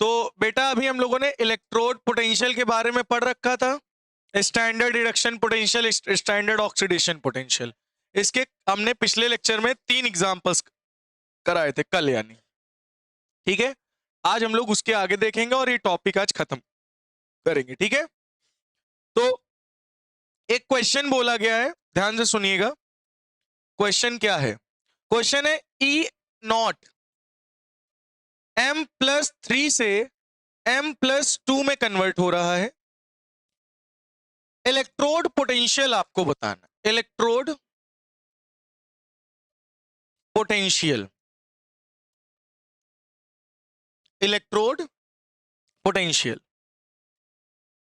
तो बेटा अभी हम लोगों ने इलेक्ट्रोड पोटेंशियल के बारे में पढ़ रखा था, standard reduction potential, standard oxidation potential. इसके हमने पिछले लेक्चर में 3 एग्जांपल्स कराए थे कल यानी, ठीक है। आज हम लोग उसके आगे देखेंगे और ये टॉपिक आज खत्म करेंगे, ठीक है। तो एक क्वेश्चन बोला गया है, ध्यान से सुनिएगा। क्वेश्चन क्या है? क्वेश्चन है ई नॉट m+3 से m+2 में कन्वर्ट हो रहा है। इलेक्ट्रोड पोटेंशियल आपको बताना, इलेक्ट्रोड पोटेंशियल, इलेक्ट्रोड पोटेंशियल।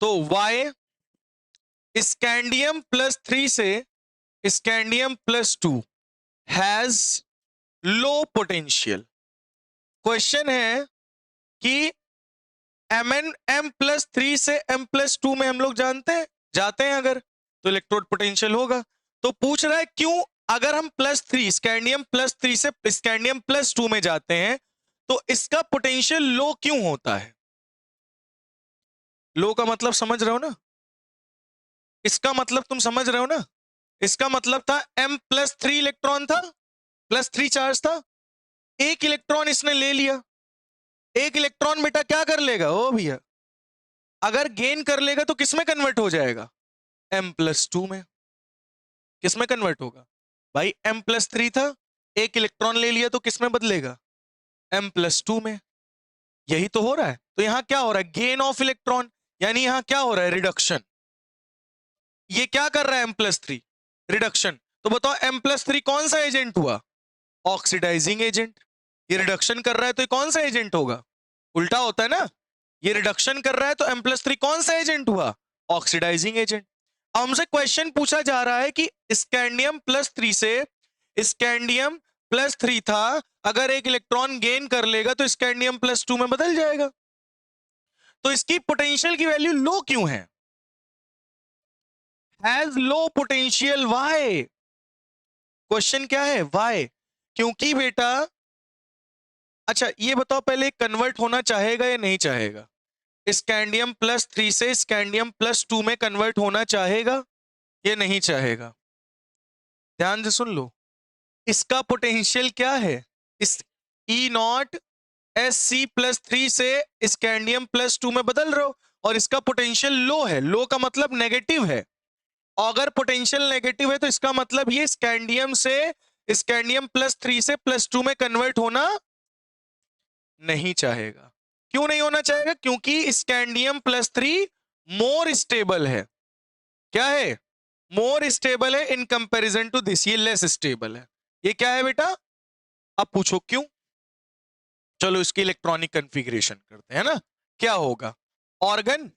तो Y स्कैंडियम+3 से स्कैंडियम+2 हैज लो पोटेंशियल। क्वेश्चन है कि m+3 से m+2 में हम लोग जानते हैं, जाते हैं अगर तो इलेक्ट्रोड पोटेंशियल होगा। तो पूछ रहा है क्यों अगर हम +3 स्कैंडियम+3 से स्कैंडियम+2 में जाते हैं तो इसका पोटेंशियल लो क्यों होता है? लो का मतलब समझ रहे हो ना? इसका मतलब तुम समझ रहे हो ना? इसका मतलब था m+3 इलेक्ट्रॉन था, +3 चार्ज था, एक इलेक्ट्रॉन इसने ले लिया। एक इलेक्ट्रॉन बेटा क्या कर लेगा? ओ भैया, अगर गेन कर लेगा तो किसमें कन्वर्ट हो जाएगा? m+2 में। किसमें कन्वर्ट होगा भाई? m+3 था, एक इलेक्ट्रॉन ले लिया तो किसमें बदलेगा? m+2 में। यही तो हो रहा है। तो यहां क्या हो रहा है? गेन ऑफ इलेक्ट्रॉन, यानी यहां क्या हो रहा है? रिडक्शन। ये क्या कर रहा है? m+3 reduction. तो बताओ m+3 कौन सा एजेंट हुआ? Oxidising agent. ये रिडक्शन कर रहा है तो ये कौन सा एजेंट होगा? उल्टा होता है ना। ये रिडक्शन कर रहा है तो m+3 कौन सा एजेंट हुआ? Oxidising agent. हमसे क्वेश्चन पूछा जा रहा है कि स्कैंडियम+3 से स्कैंडियम+3 था, अगर एक इलेक्ट्रॉन गेन कर लेगा तो स्कैंडियम+2 में बदल जाएगा। तो इसकी पोटेंशियल की वैल्यू लो क्यों है? Has low potential why. Question क्या है? वाई। क्योंकि बेटा, अच्छा ये बताओ पहले, कन्वर्ट होना चाहेगा या नहीं चाहेगा? स्कैंडियम+3 से स्कैंडियम+2 में कन्वर्ट होना चाहेगा या नहीं चाहेगा? ध्यान से सुन लो। इसका पोटेंशियल क्या है? इस E0 SC+3 से स्कैंडियम+2 में बदल रहे हो और इसका पोटेंशियल लो है। लो का मतलब नेगेटिव है। अगर पोटेंशियल नेगेटिव है तो इसका मतलब ये स्कैंडियम से स्कैंडियम+3 से +2 में कन्वर्ट होना नहीं चाहेगा। क्यों नहीं होना चाहेगा? क्योंकि स्कैंडियम+3 मोर स्टेबल है। क्या है? मोर स्टेबल है इन कंपैरिजन टू दिस। ये लेस स्टेबल है। ये क्या है बेटा? अब पूछो क्यों। चलो इसकी इलेक्ट्रॉनिक कॉन्फ़िगरेशन करते हैं ना। क्या होगा? ऑर्गन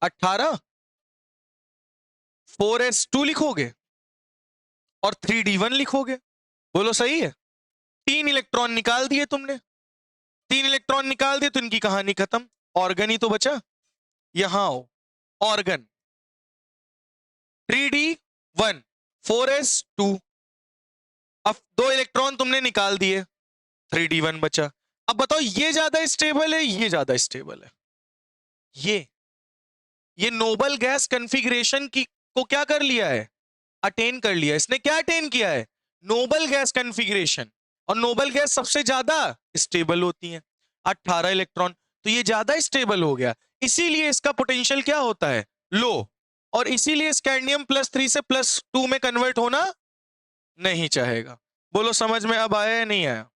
18 4s2 लिखोगे और 3d1 लिखोगे। बोलो सही है? 3 इलेक्ट्रॉन निकाल दिए तुमने। 3 इलेक्ट्रॉन निकाल दिए तो इनकी कहानी खत्म। ऑर्गन ही तो बचा। यहां आओ, ऑर्गन 3d1 4s2। अब 2 इलेक्ट्रॉन तुमने निकाल दिए, 3d1 बचा। अब बताओ ये ज्यादा स्टेबल है, ये ज्यादा स्टेबल है? ये नोबल गैस कॉन्फ़िगरेशन की को क्या कर लिया है? अटेन कर लिया। इसने क्या अटेन किया है? Noble gas configuration. और नोबल गैस सबसे ज्यादा स्टेबल होती है, 18 इलेक्ट्रॉन। तो ये ज्यादा स्टेबल हो गया, इसीलिए इसका पोटेंशियल क्या होता है? लो। और इसीलिए स्कैंडियम+3 से +2 में कन्वर्ट होना नहीं चाहेगा। बोलो समझ में अब आया या नहीं आया?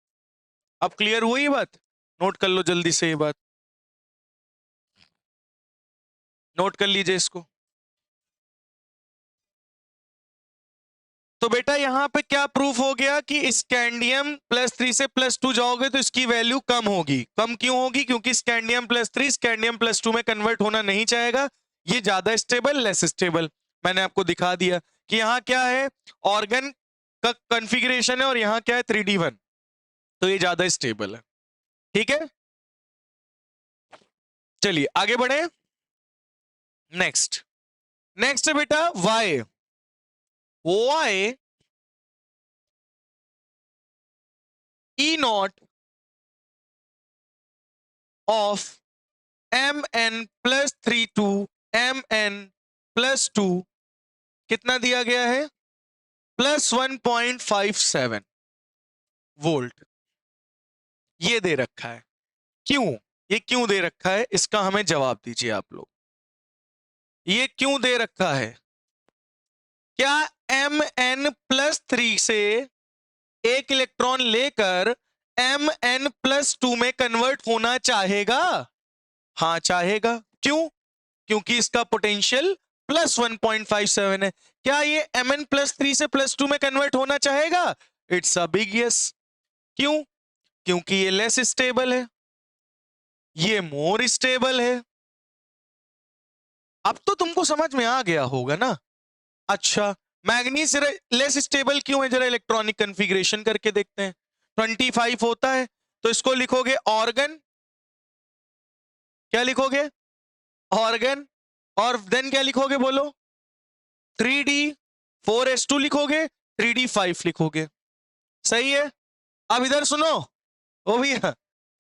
अब क्लियर हुई बात? नोट कर लो जल्दी से, ये बात नोट कर लीजिए इसको। तो बेटा यहां पे क्या प्रूफ हो गया कि स्कैंडियम+3 से +2 जाओगे तो इसकी वैल्यू कम होगी। कम क्यों होगी? क्योंकि स्कैंडियम+3 स्कैंडियम+2 में कन्वर्ट होना नहीं चाहेगा। ये ज्यादा स्टेबल, लेस स्टेबल। मैंने आपको दिखा दिया कि यहां क्या है, ऑर्गन का कॉन्फ़िगरेशन है, और यहां क्या है, 3d1। तो ये ज्यादा स्टेबल है। ठीक है, चलिए आगे बढ़े। नेक्स्ट नेक्स्ट बेटा why. Why E0 of Mn+3 to Mn+2 कितना दिया गया है? +1.57 वोल्ट ये दे रखा है। क्यों? ये क्यों दे रखा है इसका हमें जवाब दीजिए आप लोग। ये क्यों दे रखा है? क्या Mn+3 से एक इलेक्ट्रॉन लेकर Mn+2 में कन्वर्ट होना चाहेगा? हाँ चाहेगा। क्यों? क्योंकि इसका पोटेंशियल +1.57 है। क्या ये Mn+3 से +2 में कन्वर्ट होना चाहेगा? It's a big yes. क्यों? क्योंकि ये लेस स्टेबल है, ये मोर स्टेबल है। अब तो तुमको समझ में आ गया होगा ना। अच्छा, मैग्नीज लेस स्टेबल क्यों है? जरा इलेक्ट्रॉनिक कन्फिग्रेशन करके देखते हैं। 25 होता है तो इसको लिखोगे ऑर्गन। क्या लिखोगे? ऑर्गन। और देन क्या लिखोगे बोलो? 3d 4s2 लिखोगे, 3d5 लिखोगे। सही है। अब इधर सुनो, ओ भैया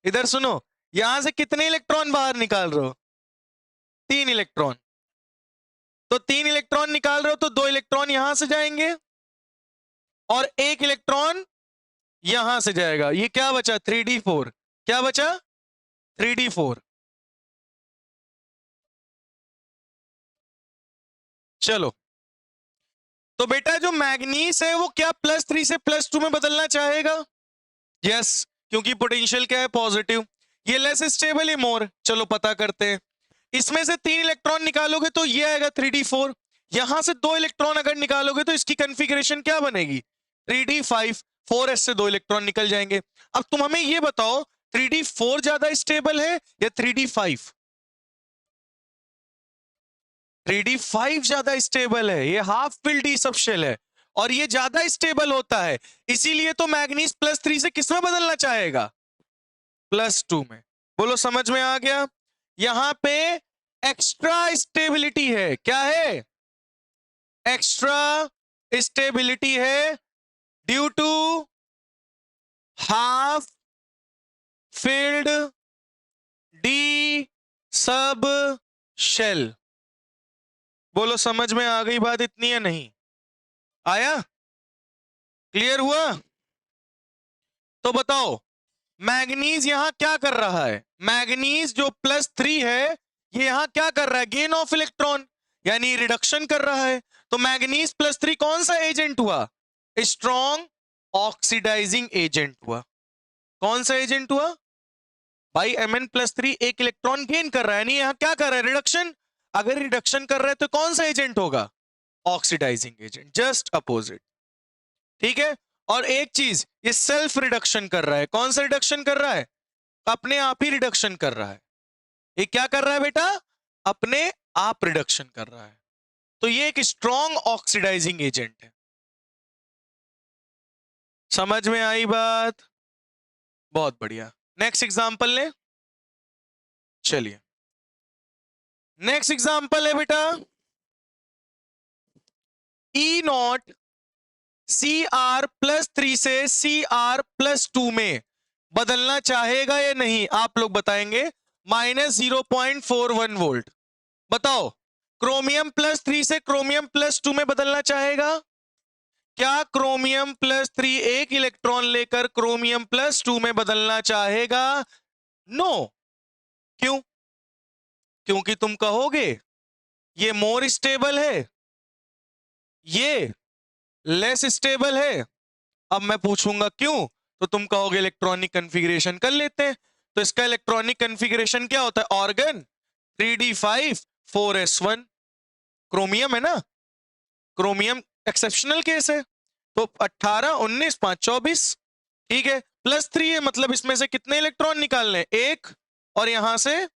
इधर सुनो, यहां से कितने इलेक्ट्रॉन बाहर निकाल रहे हो? 3 इलेक्ट्रॉन। तो 3 इलेक्ट्रॉन निकाल रहे हो तो 2 इलेक्ट्रॉन यहां से जाएंगे और 1 इलेक्ट्रॉन यहां से जाएगा। ये क्या बचा? 3d4। क्या बचा? 3d4। चलो, तो बेटा जो मैग्नीज है वो क्या +3 से +2 में बदलना चाहेगा? यस, क्योंकि पोटेंशियल क्या है? पॉजिटिव। ये लेस स्टेबल है, मोर। चलो पता करते हैं। इसमें से 3 इलेक्ट्रॉन निकालोगे तो ये आएगा 3d4। यहां से 2 इलेक्ट्रॉन अगर निकालोगे तो इसकी कन्फिग्रेशन क्या बनेगी? 3d5। 4s से 2 इलेक्ट्रॉन निकल जाएंगे। अब तुम हमें ये बताओ 3d4 ज्यादा स्टेबल है या 3d5? 3d5 ज्यादा स्टेबल है। ये half filled d sub shell है और ये ज्यादा स्टेबल होता है। इसीलिए तो मैग्नीज +3 से किस में बदलना चाहेगा? +2 में। बोलो समझ में आ गया? यहां पे एक्स्ट्रा स्टेबिलिटी है। क्या है? एक्स्ट्रा स्टेबिलिटी है due to half filled d sub shell. बोलो समझ में आ गई बात इतनी है? नहीं आया? क्लियर हुआ? तो बताओ मैग्नीज यहां क्या कर रहा है? मैग्नीज जो +3 है ये यहां क्या कर रहा है? गेन ऑफ इलेक्ट्रॉन यानी रिडक्शन कर रहा है। तो मैग्नीज +3 कौन सा एजेंट हुआ? स्ट्रॉन्ग ऑक्सीडाइजिंग एजेंट हुआ। कौन सा एजेंट हुआ भाई? Mn+3 एक इलेक्ट्रॉन गेन कर रहा है, यानी यहां क्या कर रहा है? रिडक्शन। अगर रिडक्शन कर रहा है तो कौन सा एजेंट होगा? Oxidising agent, just opposite. ठीक है। और एक चीज, ये सेल्फ रिडक्शन कर रहा है। कौन सा रिडक्शन कर रहा है? अपने आप ही रिडक्शन कर रहा है। ये क्या कर रहा है बेटा? अपने आप रिडक्शन कर रहा है। तो ये एक स्ट्रॉन्ग ऑक्सीडाइजिंग एजेंट है। समझ में आई बात? बहुत बढ़िया। नेक्स्ट एग्जांपल ले। चलिए नेक्स्ट एग्जांपल है बेटा E0 Cr+3 से Cr+2 में बदलना चाहेगा या नहीं? आप लोग बताएंगे। -0.41 वोल्ट। बताओ क्रोमियम+3 से क्रोमियम+2 में बदलना चाहेगा? क्या क्रोमियम+3 एक इलेक्ट्रॉन लेकर क्रोमियम+2 में बदलना चाहेगा? नो। क्यों? क्योंकि तुम कहोगे ये मोर स्टेबल है, ये लेस स्टेबल है। अब मैं पूछूंगा क्यों, तो तुम कहोगे इलेक्ट्रॉनिक कन्फिग्रेशन कर लेते हैं। तो इसका इलेक्ट्रॉनिक कन्फिग्रेशन क्या होता है? Organ 3d5 4s1। क्रोमियम है ना, क्रोमियम एक्सेप्शनल केस है। तो 18 19 5 24। ठीक है। +3 है मतलब इसमें से कितने इलेक्ट्रॉन निकालने? 1। और यहां से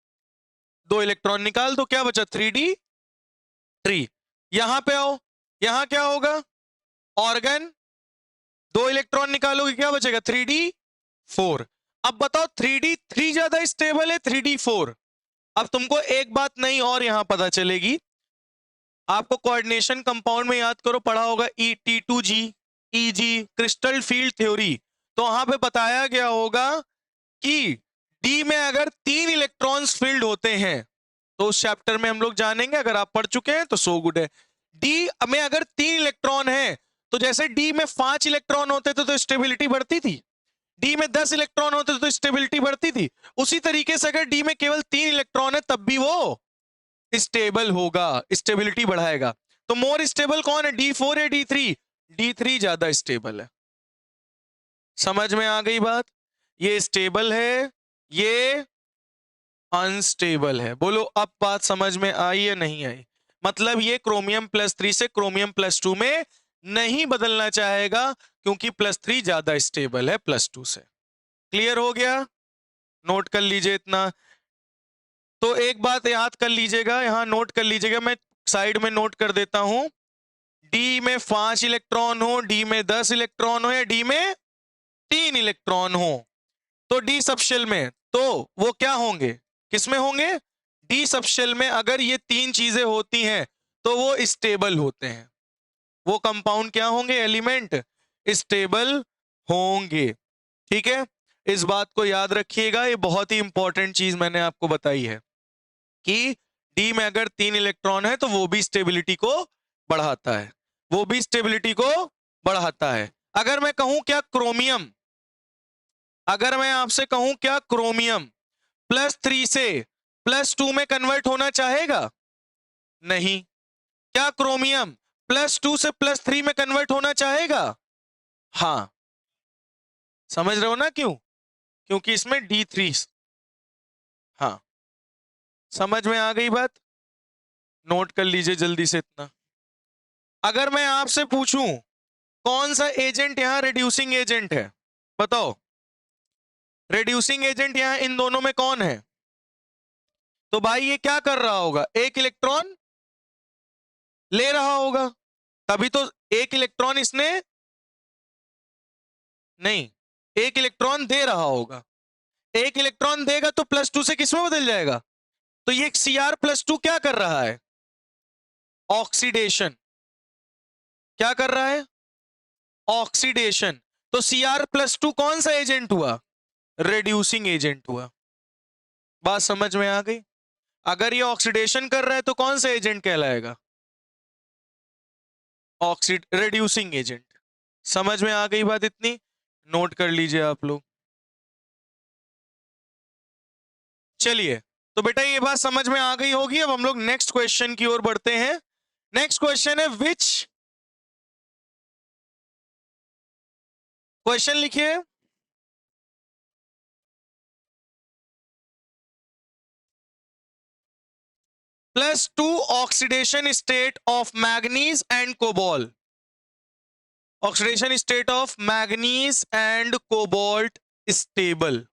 2 इलेक्ट्रॉन निकाल दो। क्या बचा? 3d3। यहां पे आओ, यहां क्या होगा? ऑर्गन 2 इलेक्ट्रॉन निकालोगे, क्या बचेगा? 3d4। अब बताओ 3d3 ज्यादा स्टेबल है 3d4? अब तुमको एक बात नहीं और यहां पता चलेगी। आपको कोऑर्डिनेशन कंपाउंड में याद करो पढ़ा होगा T2G EG crystal field theory. तो वहां पे बताया गया होगा कि डी में अगर 3 इलेक्ट्रॉन्स फील्ड होते हैं, तो उस चैप्टर में हम लोग जानेंगे, अगर आप पढ़ चुके हैं तो सो गुड है। डी में अगर 3 इलेक्ट्रॉन है, तो जैसे डी में 5 इलेक्ट्रॉन होते थे तो स्टेबिलिटी बढ़ती थी, डी में 10 इलेक्ट्रॉन होते थे तो स्टेबिलिटी बढ़ती थी। उसी तरीके से अगर डी में केवल 3 इलेक्ट्रॉन है तब भी वो स्टेबल होगा, स्टेबिलिटी बढ़ाएगा। तो मोर स्टेबल कौन है, D4 या D3? D3 ज्यादा स्टेबल है। समझ में आ गई बात? ये स्टेबल है, ये अनस्टेबल है। बोलो अब बात समझ में आई या नहीं आई? मतलब ये क्रोमियम +3 से क्रोमियम +2 में नहीं बदलना चाहेगा, क्योंकि +3 ज्यादा स्टेबल है +2 से। क्लियर हो गया? नोट कर लीजिए इतना। तो एक बात याद कर लीजिएगा, यहां नोट कर लीजिएगा, मैं साइड में नोट कर देता हूं। डी में 5 इलेक्ट्रॉन हो, डी में 10 इलेक्ट्रॉन हो, या डी में 3 इलेक्ट्रॉन हो, तो डी सबशेल में तो वो क्या होंगे, किसमें होंगे? डी सबशेल में अगर ये 3 चीजें होती हैं तो वो स्टेबल होते हैं। वो कंपाउंड क्या होंगे, एलिमेंट स्टेबल होंगे। ठीक है, इस बात को याद रखिएगा, ये बहुत ही इंपॉर्टेंट चीज मैंने आपको बताई है कि डी में अगर 3 इलेक्ट्रॉन है तो वो भी स्टेबिलिटी को बढ़ाता है, वो भी स्टेबिलिटी को बढ़ाता है। अगर मैं कहूं क्या क्रोमियम, अगर मैं आपसे कहूं क्या क्रोमियम +3 से +2 में कन्वर्ट होना चाहेगा? नहीं। क्या क्रोमियम +2 से +3 में कन्वर्ट होना चाहेगा? हाँ। समझ रहे हो ना क्यों? क्योंकि इसमें D3। हाँ, समझ में आ गई बात? नोट कर लीजिए जल्दी से इतना। अगर मैं आपसे पूछूं कौन सा एजेंट यहां रिड्यूसिंग एजेंट है, बताओ। रिड्यूसिंग एजेंट यहां इन दोनों में कौन है? तो भाई ये क्या कर रहा होगा, एक इलेक्ट्रॉन ले रहा होगा, तभी तो एक इलेक्ट्रॉन इसने, नहीं, एक इलेक्ट्रॉन दे रहा होगा। एक इलेक्ट्रॉन देगा तो +2 से किसमें बदल जाएगा? तो ये Cr+2 क्या कर रहा है? ऑक्सीडेशन। क्या कर रहा है? ऑक्सीडेशन। तो Cr+2 कौन सा एजेंट हुआ? रिड्यूसिंग एजेंट हुआ। बात समझ में आ गई? अगर ये ऑक्सीडेशन कर रहा है तो कौन सा एजेंट कहलाएगा? Reducing agent. समझ में आ गई बात इतनी? नोट कर लीजिए आप लोग। चलिए, तो बेटा ये बात समझ में आ गई होगी। अब हम लोग नेक्स्ट क्वेश्चन की ओर बढ़ते हैं। नेक्स्ट क्वेश्चन है विच, क्वेश्चन लिखिए। +2 oxidation state of manganese and cobalt, oxidation state of manganese and cobalt stable.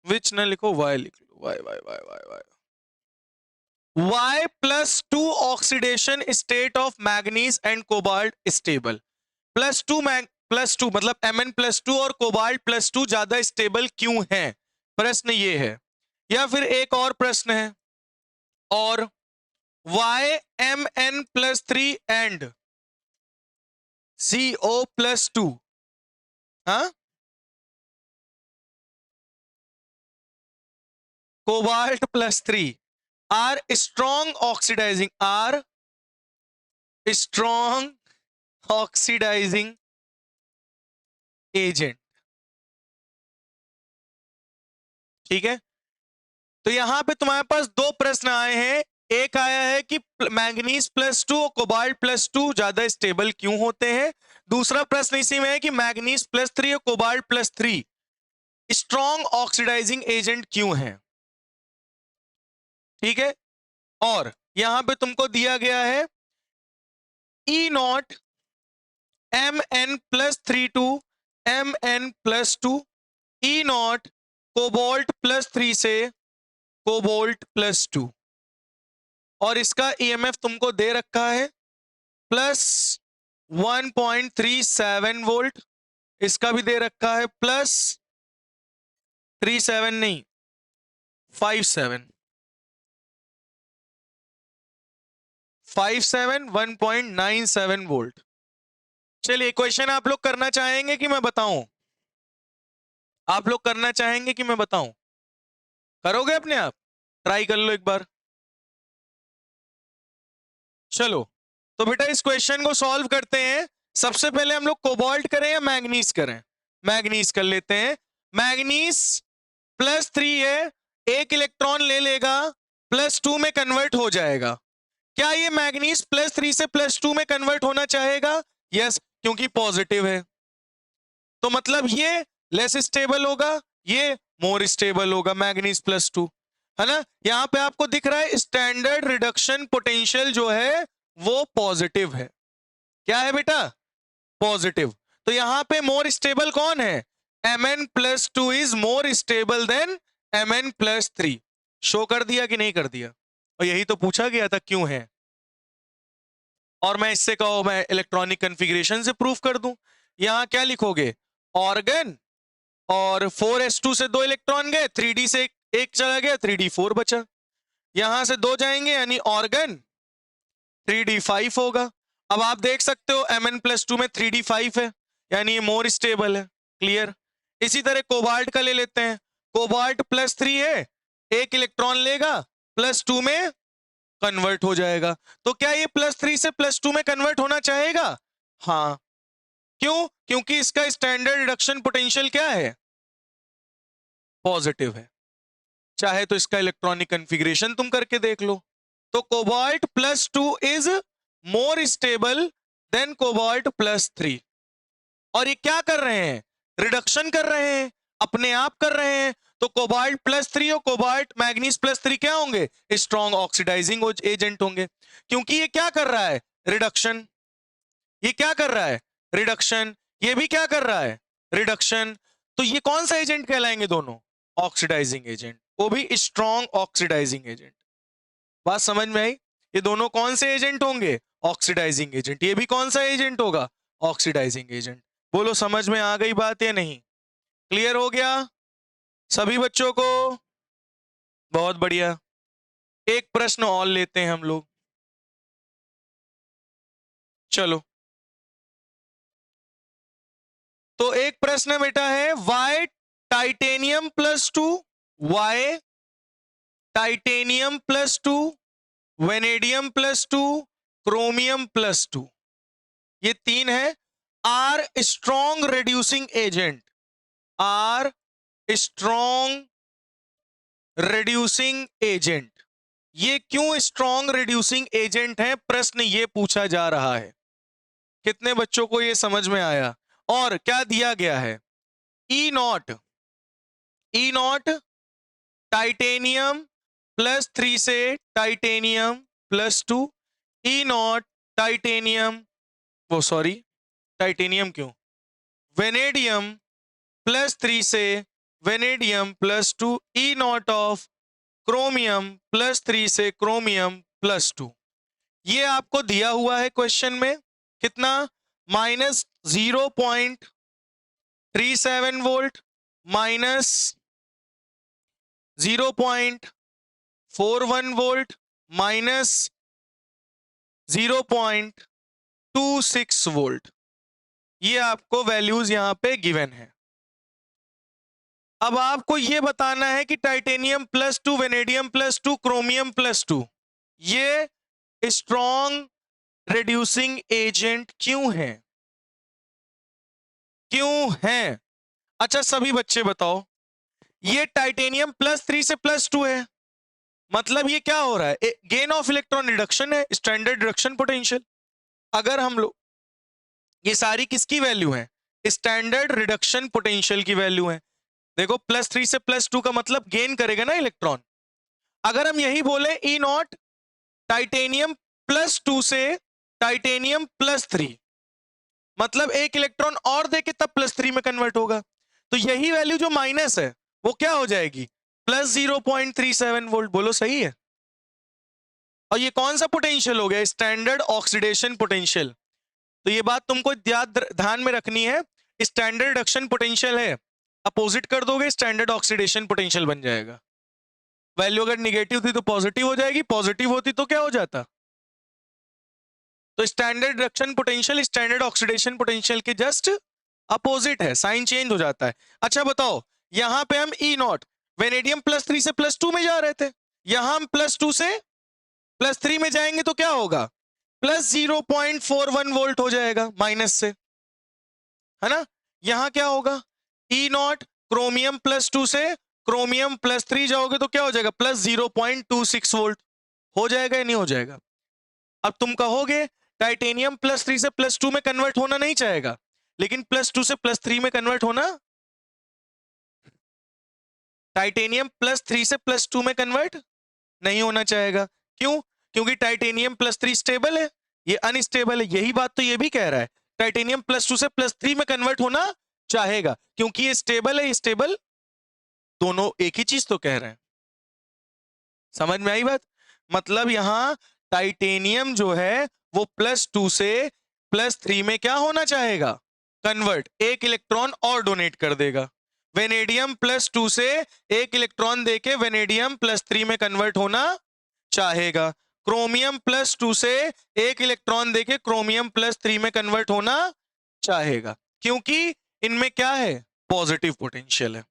Which ना लिखो, वाई लिख लो, why why why why why. Y+2 oxidation state of manganese and cobalt stable. +2 मतलब Mn+2 और कोबाल्ट+2 ज्यादा stable क्यों है? प्रश्न ये है। या फिर एक और प्रश्न है, और why Mn+3 एंड CO+2, हाँ, कोबाल्ट+3 are strong oxidising, are strong oxidising agent. ठीक है, तो यहां पे तुम्हारे पास दो प्रश्न आए हैं। एक आया है कि मैग्नीज+2 और कोबाल्ट+2 ज्यादा स्टेबल क्यों होते हैं। दूसरा प्रश्न इसी में है कि मैग्नीज+3 और कोबाल्ट+3 स्ट्रॉन्ग ऑक्सीडाइजिंग एजेंट क्यों है। ठीक है, और यहां पे तुमको दिया गया है E0 Mn+3 Mn+2 E0 कोबाल्ट+3 से कोबाल्ट+2, और इसका ईएमएफ तुमको दे रखा है +1.37 वोल्ट, इसका भी दे रखा है +37 नहीं 57 1.97 वोल्ट। चलिए क्वेश्चन आप लोग करना चाहेंगे कि मैं बताऊं? आप लोग करना चाहेंगे कि मैं बताऊं? करोगे अपने आप? ट्राई कर लो एक बार। चलो, तो बेटा इस क्वेश्चन को सॉल्व करते हैं। सबसे पहले हम लोग कोबाल्ट करें या मैग्नीज करें? मैग्नीज कर लेते हैं। मैग्नीज +3 है, एक इलेक्ट्रॉन ले लेगा, +2 में कन्वर्ट हो जाएगा। क्या ये मैग्नीज +3 से +2 में कन्वर्ट होना चाहेगा? यस, क्योंकि पॉजिटिव है। तो मतलब ये लेस स्टेबल होगा, ये मोर स्टेबल होगा, मैग्नीज +2, है ना। यहां पे आपको दिख रहा है स्टैंडर्ड रिडक्शन पोटेंशियल जो है वो पॉजिटिव है। क्या है बेटा? पॉजिटिव। तो यहां पे मोर स्टेबल कौन है? Mn+2 is more stable then Mn+3। Show कर दिया कि नहीं कर दिया? और यही तो पूछा गया था क्यों है। और मैं इससे कहो मैं इलेक्ट्रॉनिक कॉन्फ़िगरेशन से प्रूफ कर दूं। यहां क्या लिखोगे? ऑर्गन, और 4s2 से 2 इलेक्ट्रॉन गए, 3d से एक चला गया, 3d4 बचा। यहां से 2 जाएंगे यानी ऑर्गन 3d5 होगा। अब आप देख सकते हो Mn+2 में 3d5 है, यानी ये मोर स्टेबल है। क्लियर। इसी तरह कोबाल्ट का ले लेते हैं। कोबाल्ट +3 है, एक इलेक्ट्रॉन लेगा, +2 में कन्वर्ट हो जाएगा। तो क्या ये +3 से +2 में कन्वर्ट होना चाहेगा? हाँ। क्यों? क्योंकि इसका स्टैंडर्ड रिडक्शन पोटेंशियल क्या है? पॉजिटिव है। चाहे तो इसका इलेक्ट्रॉनिक कॉन्फ़िगरेशन तुम करके देख लो। तो cobalt +2 is more stable then cobalt +3। और ये क्या कर रहे हैं? रिडक्शन कर रहे हैं, अपने आप कर रहे हैं। तो कोबाल्ट +3 और कोबाल्ट मैग्नीज +3 क्या होंगे? स्ट्रॉन्ग ऑक्सीडाइजिंग एजेंट होंगे। क्योंकि ये क्या कर रहा है? रिडक्शन। ये क्या कर रहा है? रिडक्शन। ये भी क्या कर रहा है? रिडक्शन। तो ये कौन सा एजेंट कहलाएंगे दोनों? ऑक्सीडाइजिंग एजेंट, वो भी स्ट्रॉन्ग ऑक्सीडाइजिंग एजेंट। बात समझ में आई? ये दोनों कौन से एजेंट होंगे? Oxidising agent. ये भी कौन सा एजेंट होगा? Oxidising agent. बोलो समझ में आ गई बात या नहीं? क्लियर हो गया सभी बच्चों को? बहुत बढ़िया। एक प्रश्न और लेते हैं हम लोग। चलो, तो एक प्रश्न बेटा है, why titanium +2, why titanium +2, vanadium +2, chromium +2, ये तीन है, are strong reducing agent, are strong reducing agent. ये क्यों स्ट्रॉन्ग रिड्यूसिंग एजेंट है? प्रश्न ये पूछा जा रहा है। कितने बच्चों को ये समझ में आया? और क्या दिया गया है? E0, E0 टाइटेनियम +3 से टाइटेनियम +2, E0 टाइटेनियम, वो सॉरी टाइटेनियम क्यों, वेनेडियम +3 से वेनेडियम +2, E0 ऑफ क्रोमियम +3 से क्रोमियम +2। ये आपको दिया हुआ है क्वेश्चन में। कितना? -0.37 वोल्ट, -0.41 वोल्ट, -0.26 वोल्ट। ये आपको वैल्यूज यहां पे गिवन है। अब आपको ये बताना है कि टाइटेनियम +2, वेनेडियम +2, क्रोमियम +2 ये स्ट्रॉन्ग रिड्यूसिंग एजेंट क्यों है? क्यों है? अच्छा सभी बच्चे बताओ, ये टाइटेनियम +3 से +2 है, मतलब ये क्या हो रहा है? गेन ऑफ इलेक्ट्रॉन रिडक्शन है, स्टैंडर्ड रिडक्शन पोटेंशियल। अगर हम लोग, ये सारी किसकी वैल्यू है? स्टैंडर्ड रिडक्शन पोटेंशियल की वैल्यू है। देखो +3 से +2 का मतलब गेन करेगा ना इलेक्ट्रॉन। अगर हम यही बोले E0 टाइटेनियम +2 से टाइटेनियम +3, मतलब एक इलेक्ट्रॉन और देके तब +3 में कन्वर्ट होगा। तो यही वैल्यू जो माइनस है वो क्या हो जाएगी? +0.37 वोल्ट। बोलो सही है? और ये कौन सा पोटेंशियल हो गया? Standard oxidation potential. तो ये बात तुमको ध्यान में रखनी है। स्टैंडर्ड रिडक्शन पोटेंशियल है, अपोजिट कर दोगे स्टैंडर्ड ऑक्सीडेशन पोटेंशियल बन जाएगा। वैल्यू अगर निगेटिव थी तो पॉजिटिव हो जाएगी, पॉजिटिव होती तो क्या हो जाता? तो standard reduction potential standard oxidation potential के जस्ट अपोजिट है, साइन चेंज हो जाता है। अच्छा बताओ, यहां पे हम ई नॉट वेनेडियम +3 से +2 में जा रहे थे, यहां हम +2 से +3 में जाएंगे तो क्या होगा, +0.41 वोल्ट हो जाएगा माइनस से, है ना। यहां क्या होगा, ई नॉट क्रोमियम +2 से क्रोमियम +3 जाओगे तो क्या हो जाएगा, +0.26 वोल्ट हो जाएगा या नहीं हो जाएगा। अब तुम कहोगे टाइटेनियम +3 से +2 में कन्वर्ट होना नहीं चाहेगा, लेकिन +2 से +3 में कन्वर्ट होना, टाइटेनियम +3 से +2 में कन्वर्ट नहीं होना चाहेगा। क्यों, क्योंकि टाइटेनियम +3 स्टेबल है, ये अनस्टेबल है। यही बात तो ये भी कह रहा है, टाइटेनियम +2 से +3 में कन्वर्ट होना चाहेगा, क्योंकि ये स्टेबल है, ये स्टेबल, दोनों एक ही चीज तो कह रहे हैं। समझ में आई बात। मतलब यहां टाइटेनियम जो है वो +2 से +3 में क्या होना चाहेगा, कन्वर्ट, एक इलेक्ट्रॉन और डोनेट कर देगा। वेनेडियम +2 से एक इलेक्ट्रॉन देके वेनेडियम +3 में कन्वर्ट होना चाहेगा। क्रोमियम +2 से एक इलेक्ट्रॉन देके क्रोमियम +3 में कन्वर्ट होना चाहेगा, क्योंकि इनमें क्या है, पॉजिटिव पोटेंशियल है।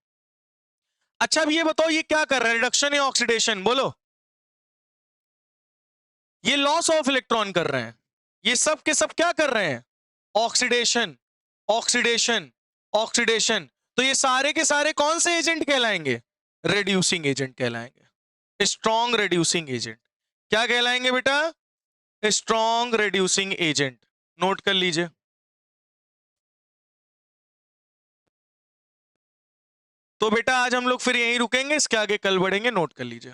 अच्छा अब ये बताओ, ये क्या कर रहा है, रिडक्शन या ऑक्सीडेशन, बोलो। ये लॉस ऑफ इलेक्ट्रॉन कर रहे हैं, ये सब के सब क्या कर रहे हैं, ऑक्सीडेशन, ऑक्सीडेशन, ऑक्सीडेशन। तो ये सारे के सारे कौन से एजेंट कहलाएंगे, रिड्यूसिंग एजेंट कहलाएंगे, स्ट्रॉन्ग रिड्यूसिंग एजेंट। क्या कहलाएंगे बेटा, स्ट्रॉन्ग रिड्यूसिंग एजेंट। नोट कर लीजिए। तो बेटा आज हम लोग फिर यहीं रुकेंगे, इसके आगे कल बढ़ेंगे, नोट कर लीजिए।